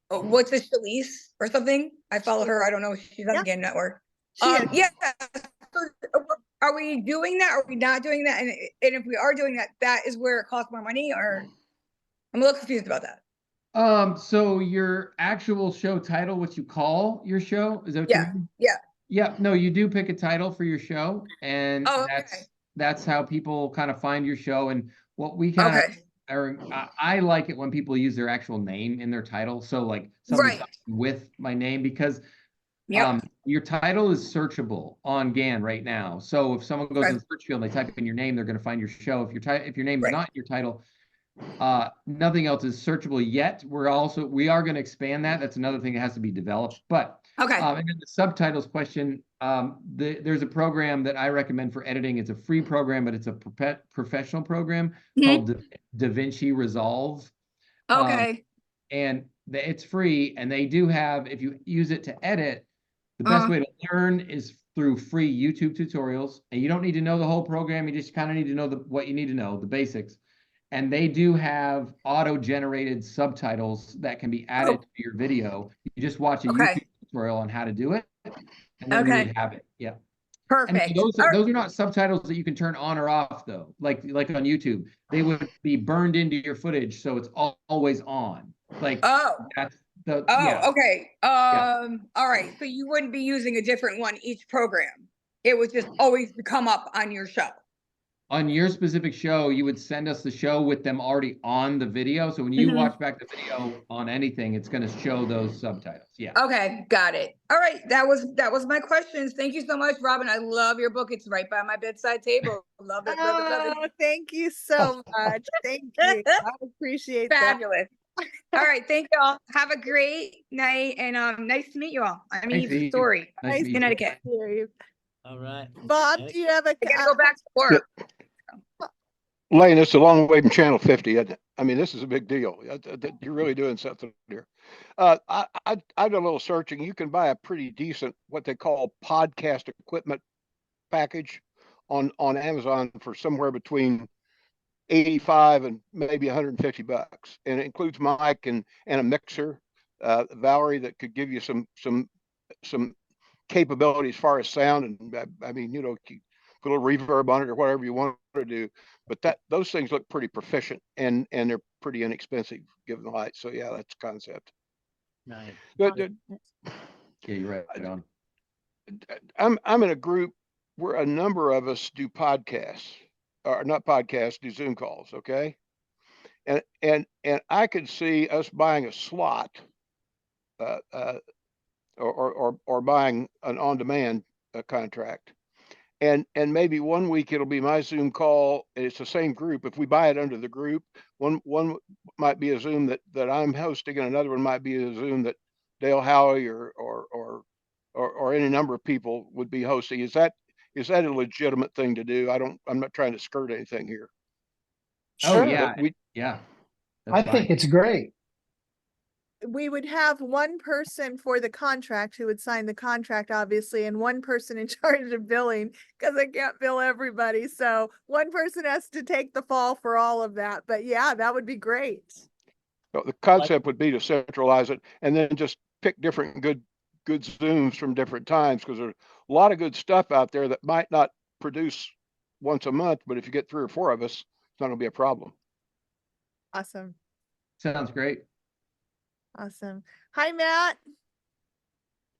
what's a Shalise or something? I follow her. I don't know. She's on the GAN network. Yeah. So are we doing that? Or are we not doing that? And if we are doing that, that is where it costs more money, or I'm a little confused about that. So your actual show title, what you call your show, is that what you mean? Yeah. No, you do pick a title for your show, and that's how people kind of find your show. And what we kind of I like it when people use their actual name in their title. So like something with my name, because your title is searchable on GAN right now. So if someone goes in the search field and they type in your name, they're going to find your show. If your name is not your title, Nothing else is searchable yet. We are going to expand that. That's another thing that has to be developed. But Okay. and then the subtitles question, there's a program that I recommend for editing. It's a free program, but it's a professional program called DaVinci Resolve. Okay. And it's free, and they do have, if you use it to edit, the best way to learn is through free YouTube tutorials. And you don't need to know the whole program. You just kind of need to know what you need to know, the basics. And they do have auto-generated subtitles that can be added to your video. You just watch a YouTube tutorial on how to do it, and then you would have it. Yeah. Perfect. And those are not subtitles that you can turn on or off, though. Like on YouTube, they would be burned into your footage, so it's always on. Like that's the okay. All right. So you wouldn't be using a different one each program. It would just always come up on your show. On your specific show, you would send us the show with them already on the video. So when you watch back the video on anything, it's going to show those subtitles. Yeah. Okay, got it. All right, that was my questions. Thank you so much, Robin. I love your book. It's right by my bedside table. Love it. Love it. Love it. Oh, thank you so much. Thank you. I appreciate that. Fabulous. All right, thank you all. Have a great night, and nice to meet you all. I'm Eve Story, Nice to meet you. Connecticut. All right. Bob, do you have a I gotta go back to work. Lane, it's a long way from Channel 50. Isn't it? I mean, this is a big deal. You're really doing something here. I did a little searching. You can buy a pretty decent, what they call podcast equipment package on Amazon for somewhere between 85 and maybe $150. And it includes mic and a mixer, Valerie, that could give you some capability as far as sound. And I mean, you know, put a little reverb on it or whatever you want to do. But those things look pretty proficient, and they're pretty inexpensive given the light. So yeah, that's the concept. Nice. Yeah, you're right on. I'm in a group where a number of us do podcasts, or not podcasts, do Zoom calls. Okay. And I could see us buying a slot, or buying an on-demand contract. And maybe one week it'll be my Zoom call. It's the same group. If we buy it under the group, one might be a Zoom that I'm hosting, and another one might be a Zoom that Dale Howie or any number of people would be hosting. Is that a legitimate thing to do? I'm not trying to skirt anything here. Oh Sure. yeah. I think it's great. We would have one person for the contract who would sign the contract, obviously, and one person in charge of billing, because I can't bill everybody. So one person has to take the fall for all of that. But yeah, that would be great. So the concept would be to centralize it and then just pick different good Zooms from different times, because there's a lot of good stuff out there that might not produce once a month, but if you get 3 or 4 of us, it's not going to be a problem. Awesome. Sounds great. Awesome. Hi, Matt.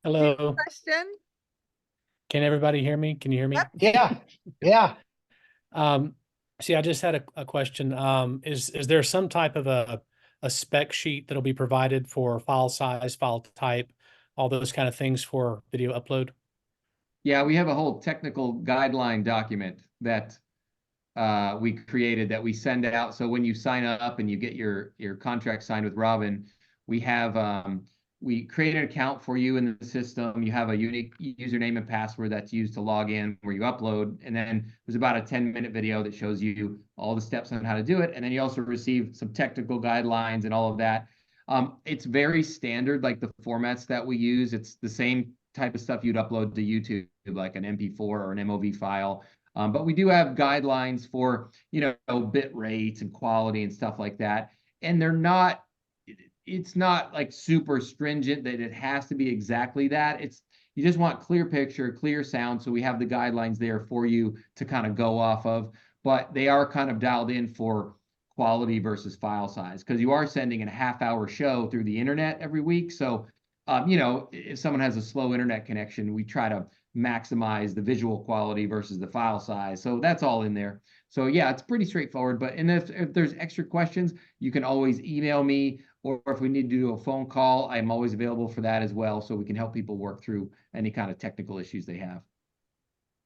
Hello. Question? Can everybody hear me? Can you hear me? Yeah. Yeah. See, I just had a question. Is there some type of a spec sheet that'll be provided for file size, file type, all those kind of things for video upload? Yeah, we have a whole technical guideline document that we created that we send out. So when you sign up and you get your contract signed with Robin, we have we create an account for you in the system. You have a unique username and password that's used to log in where you upload. And then there's about a 10-minute video that shows you all the steps on how to do it. And then you also receive some technical guidelines and all of that. It's very standard, like the formats that we use. It's the same type of stuff you'd upload to YouTube, like an MP4 or an MOV file. But we do have guidelines for, bit rates and quality and stuff like that. And it's not like super stringent that it has to be exactly that. You just want clear picture, clear sound. So we have the guidelines there for you to kind of go off of, but they are kind of dialed in for quality versus file size, because you are sending a half-hour show through the internet every week. So, if someone has a slow internet connection, we try to maximize the visual quality versus the file size. So that's all in there. So yeah, it's pretty straightforward. But if there's extra questions, you can always email me, or if we need to do a phone call, I'm always available for that as well. So we can help people work through any kind of technical issues they have.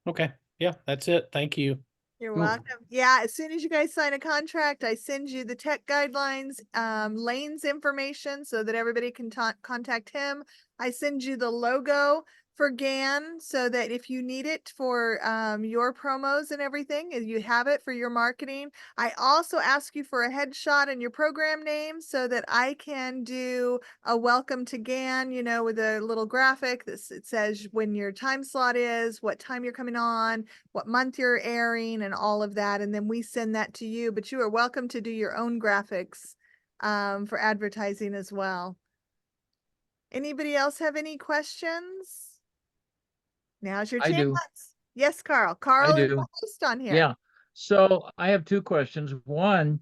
Okay. Yeah, that's it. Thank you. You're Cool. welcome. Yeah, as soon as you guys sign a contract, I send you the tech guidelines, Lane's information so that everybody can contact him. I send you the logo for GAN so that if you need it for your promos and everything, and you have it for your marketing. I also ask you for a headshot and your program name so that I can do a welcome to GAN, you know, with a little graphic that it says when your time slot is, what time you're coming on, what month you're airing, and all of that. And then we send that to you, but you are welcome to do your own graphics for advertising as well. Anybody else have any questions? Now's your I chance. do. Yes, Carl. Carl is do. the host on here. Yeah. So I have two questions. One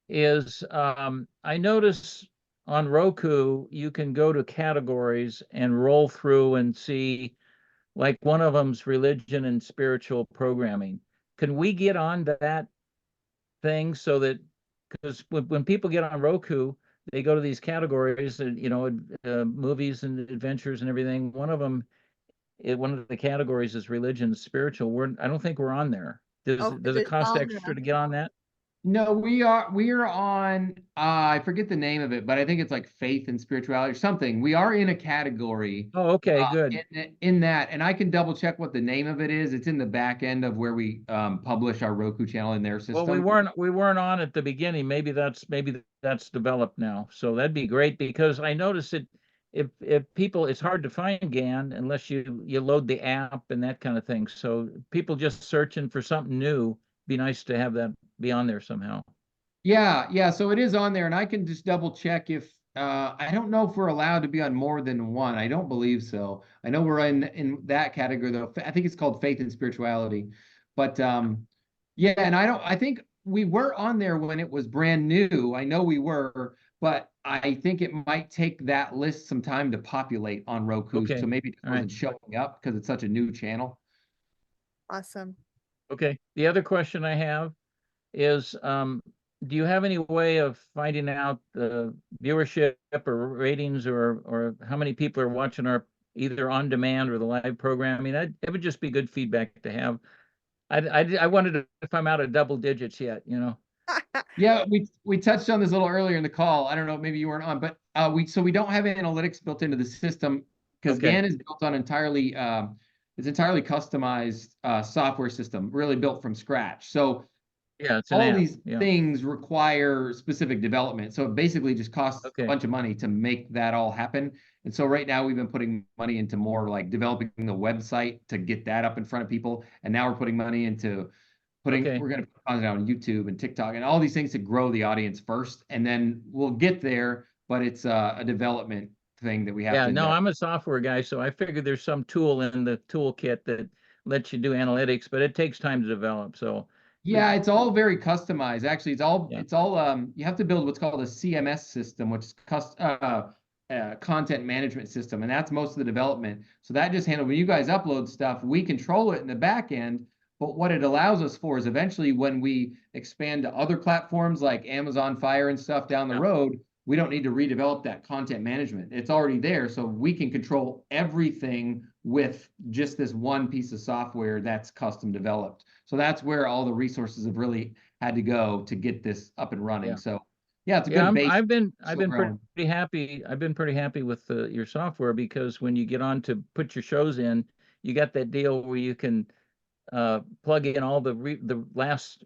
is I notice on Roku, you can go to categories and roll through and see, like one of them's religion and spiritual programming. Can we get on that thing so that, because when people get on Roku, they go to these categories and, you know, movies and adventures and everything. One of them, one of the categories is religion, spiritual. I don't think we're on there. Does Oh, does it it's cost on extra there. to get on that? No, we are on, I forget the name of it, but I think it's like faith and spirituality or something. We are in a category Oh, okay, good. in that, and I can double check what the name of it is. It's in the back end of where we publish our Roku channel in their system. Well, we weren't on at the beginning. Maybe that's developed now. So that'd be great, because I noticed it. If people, it's hard to find GAN unless you load the app and that kind of thing. So people just searching for something new, be nice to have that be on there somehow. Yeah. So it is on there, and I can just double check if I don't know if we're allowed to be on more than one. I don't believe so. I know we're in that category though. I think it's called faith and spirituality. But yeah, and I think we were on there when it was brand new. I know we were, but I think it might take that list some time to populate on Roku. Okay. So maybe it All wasn't showing up because it's such a new channel. Awesome. Okay. The other question I have is, do you have any way of finding out the viewership or ratings, or how many people are watching our either on demand or the live programming? It would just be good feedback to have. I wondered if I'm out of double digits yet, you know. Yeah, we touched on this a little earlier in the call. I don't know, maybe you weren't on, but we don't have analytics built into the system because Okay. GAN is built on entirely customized software system, really built from scratch. So Yeah, it's an all app. these Yeah. things require specific development. So it basically just costs Okay. a bunch of money to make that all happen. And so right now we've been putting money into more like developing the website to get that up in front of people. And now we're putting money into Okay. we're going to put content on YouTube and TikTok and all these things to grow the audience first. And then we'll get there, but it's a development thing that we have Yeah, to no, invest. I'm a software guy, so I figured there's some tool in the toolkit that lets you do analytics, but it takes time to develop. So Yeah, it's all very customized. Actually, Yeah. it's all you have to build what's called a CMS system, which is content management system, and that's most of the development. So that just handles when you guys upload stuff, we control it in the back end. But what it allows us for is eventually when we expand to other platforms like Amazon Fire and stuff down the Yeah. road, we don't need to redevelop that content management. It's already there, so we can control everything with just this one piece of software that's custom developed. So that's where all the resources have really had to go to get this up and running. Yeah. So yeah, it's a Yeah, good base. I've been still growing. pretty happy. I've been pretty happy with your software, because when you get on to put your shows in, you got that deal where you can plug in all the last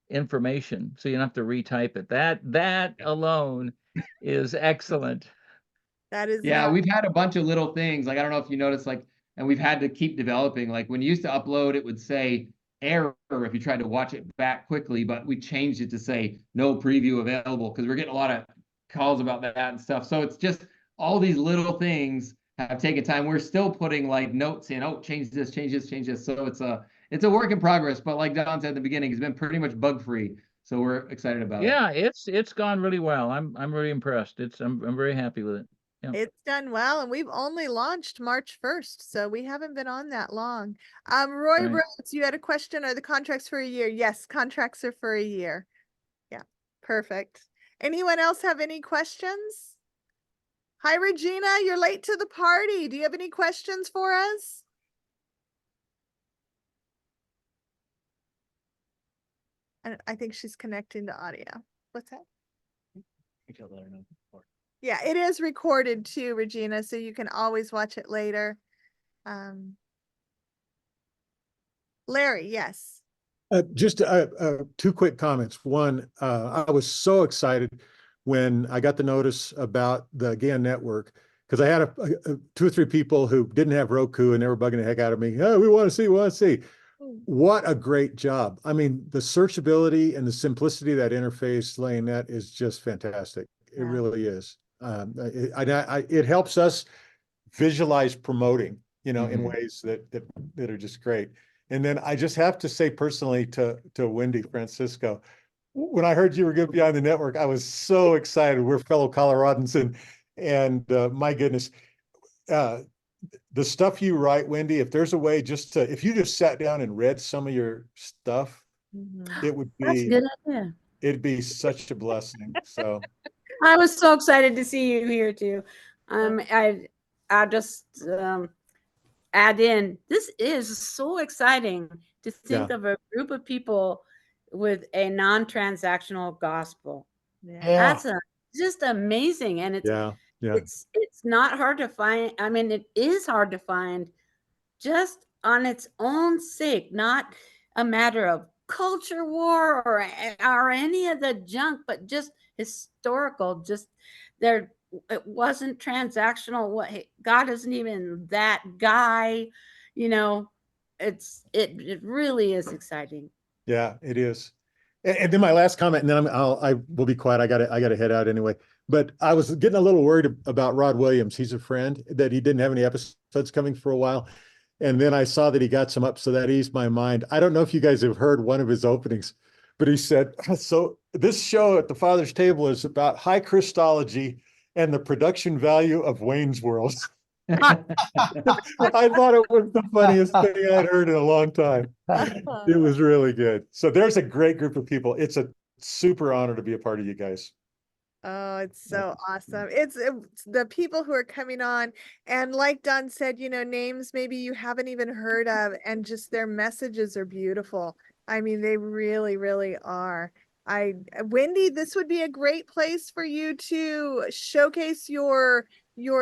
information, so you don't have to retype it. That alone is excellent. That is Yeah, nice. we've had a bunch of little things. Like, I don't know if you noticed, like, and we've had to keep developing. Like when you used to upload, it would say error if you tried to watch it back quickly, but we changed it to say no preview available because we're getting a lot of calls about that and stuff. So it's just all these little things have taken time. We're still putting like notes in, oh, change this, change this, change this. So it's a work in progress, but like Don said at the beginning, it's been pretty much bug free. So we're excited about it. Yeah, it's gone really well. I'm really impressed. I'm very happy with it. Yeah. It's done well, and we've only launched March 1st, so we haven't been on that long. Roy Right. Rhodes, you had a question. Are the contracts for a year? Yes, contracts are for a year. Yeah, perfect. Anyone else have any questions? Hi, Regina, you're late to the party. Do you have any questions for us? And I think she's connecting to audio. What's that? You can let her know. Yeah, it is recorded too, Regina, so you can always watch it later. Larry, yes. Just two quick comments. One, I was so excited when I got the notice about the GAN network, because I had two or three people who didn't have Roku and they were bugging the heck out of me. Oh, we want to see, we want to see. What a great job. I mean, the searchability and the simplicity of that interface, Lane, that is just fantastic. It really is. It helps us visualize promoting, in ways that are just great. And then I just have to say personally to Wendy Francisco, when I heard you were going to be on the network, I was so excited. We're fellow Coloradans, and my goodness, the stuff you write, Wendy, if there's a way if you just sat down and read some of your stuff, it would That's a be, good idea. it'd be such a blessing. So I was so excited to see you here too. I'll just add in, this is so exciting to think of a group of people with a non-transactional gospel. Yeah. That's just amazing. And it's not hard to find. I mean, it is hard to find just on its own sake, not a matter of culture war or any of the junk, but just historical. Just there, it wasn't transactional. What God isn't even that guy, it really is exciting. yeah, it is. And then my last comment, and then I will be quiet. I gotta head out anyway. But I was getting a little worried about Rod Williams. He's a friend, that he didn't have any episodes coming for a while. And then I saw that he got some up, so that eased my mind. I don't know if you guys have heard one of his openings, but he said, so this show at the Father's Table is about high Christology and the production value of Wayne's World. I thought it was the funniest thing I'd heard in a long time. It was really good. So there's a great group of people. It's a super honor to be a part of you guys. Oh, it's so awesome. It's the people who are coming on, and like Don said, names maybe you haven't even heard of, and just their messages are beautiful. I mean, they really, really are. Wendy, this would be a great place for you to showcase your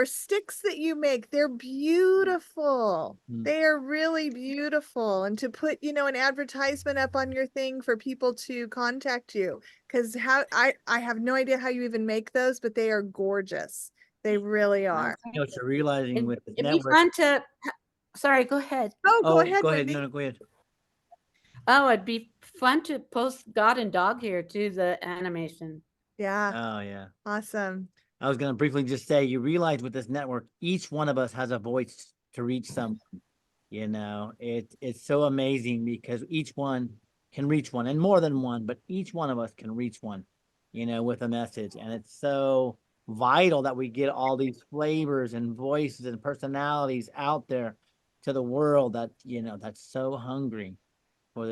sticks that you make. They're beautiful. They are really beautiful. And to put, an advertisement up on your thing for people to contact you, because I have no idea how you even make those, but they are gorgeous. They really are. You know what you're realizing with the It'd be network. fun to, sorry, go ahead. Oh, go ahead, Go ahead. Wendy. No, go ahead. Oh, it'd be fun to post God and Dog here too, the animation. Yeah. Oh, yeah. Awesome. I was going to briefly just say, you realize with this network, each one of us has a voice to reach someone. It's so amazing because each one can reach one, and more than one, but each one of us can reach one, with a message. And it's so vital that we get all these flavors and voices and personalities out there to the world that, that's so hungry for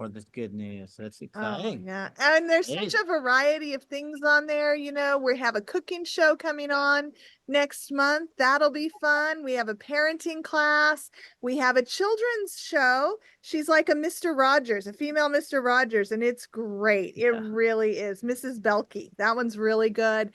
this good news. So it's exciting. Oh, yeah. And there's It such is. a variety of things on there. We have a cooking show coming on next month. That'll be fun. We have a parenting class. We have a children's show. She's like a Mr. Rogers, a female Mr. Rogers, and it's great. It really is. Mrs. Belkey. That one's really good.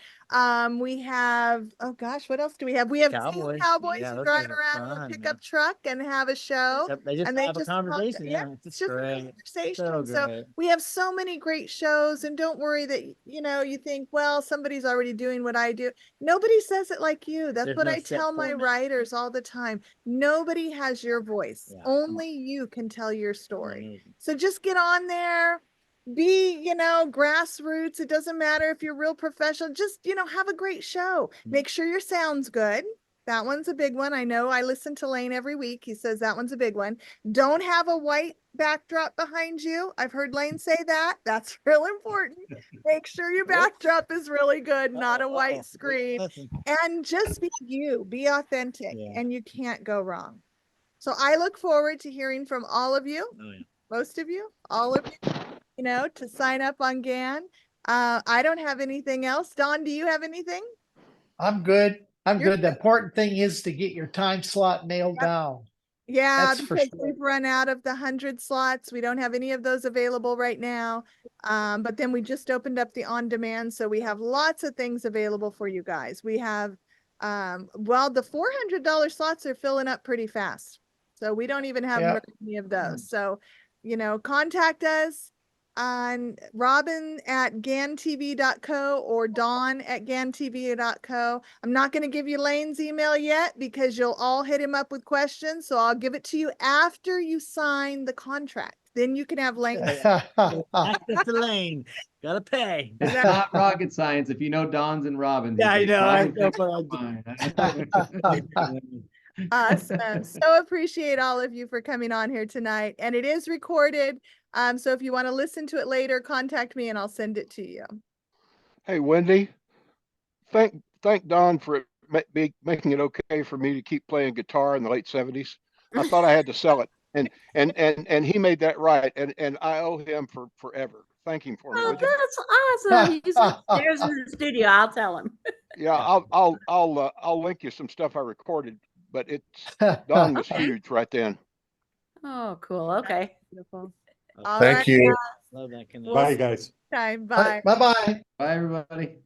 We have, oh gosh, what else do we have? We have two Cowboys. cowboys Yeah, who those drive guys are around in a fun, pickup truck and have a show. They just And have a talk- conversation. yeah, It's it's just a great. conversation. So So great. we have so many great shows, and don't worry that, you think, well, somebody's already doing what I do. Nobody says it like you. That's There's what no I set tell my format. writers all the time. Nobody has your voice. Yeah. Only you can tell your story. Amazing. So just get on there, be, grassroots. It doesn't matter if you're real professional. Just, have a great show. Make sure your sound's good. That one's a big one. I know I listen to Lane every week. He says that one's a big one. Don't have a white backdrop behind you. I've heard Lane say that. That's real important. Make sure your backdrop is really good, not a white screen. Listen. And just be you, be authentic, Yeah. and you can't go wrong. So I look forward to hearing from all of you, Oh, yeah. most of you, all of you, to sign up on GAN. I don't have anything else. Don, do you have anything? I'm good. I'm You're good. The important thing is to get your time slot nailed Yep. down. Yeah, That's for because sure. we've run out of the 100 slots. We don't have any of those available right now. But then we just opened up the on demand, so we have lots of things available for you guys. We have, well, the $400 slots are filling up pretty fast. So we don't even have Yeah. very many of those. So, contact us on robin@gantv.co or dawn@gantv.co. I'm not going to give you Lane's email yet because you'll all hit him up with questions. So I'll give it to you after you sign the contract. Then you can have Lane. Access to Lane. Gotta pay. It's not rocket science if you know Don's and Robin's. Yeah, I it's know. I probably fine. Awesome. So appreciate all of you for coming on here tonight. And it is recorded. So if you want to listen to it later, contact me and I'll send it to you. Hey, Wendy, thank Don for making it okay for me to keep playing guitar in the late 70s. I thought I had to sell it. And he made that right. And I owe him for forever. Thank him for me. Oh, Would you? that's awesome. He's upstairs in the studio. I'll tell him. Yeah, I'll link you some stuff I recorded, but Don was Okay. huge right then. Oh, cool. Okay. Beautiful. Okay. All Thank right, you. guys. Love that connection. We'll Bye, see you guys. next time. Bye. Bye-bye. Bye, everybody.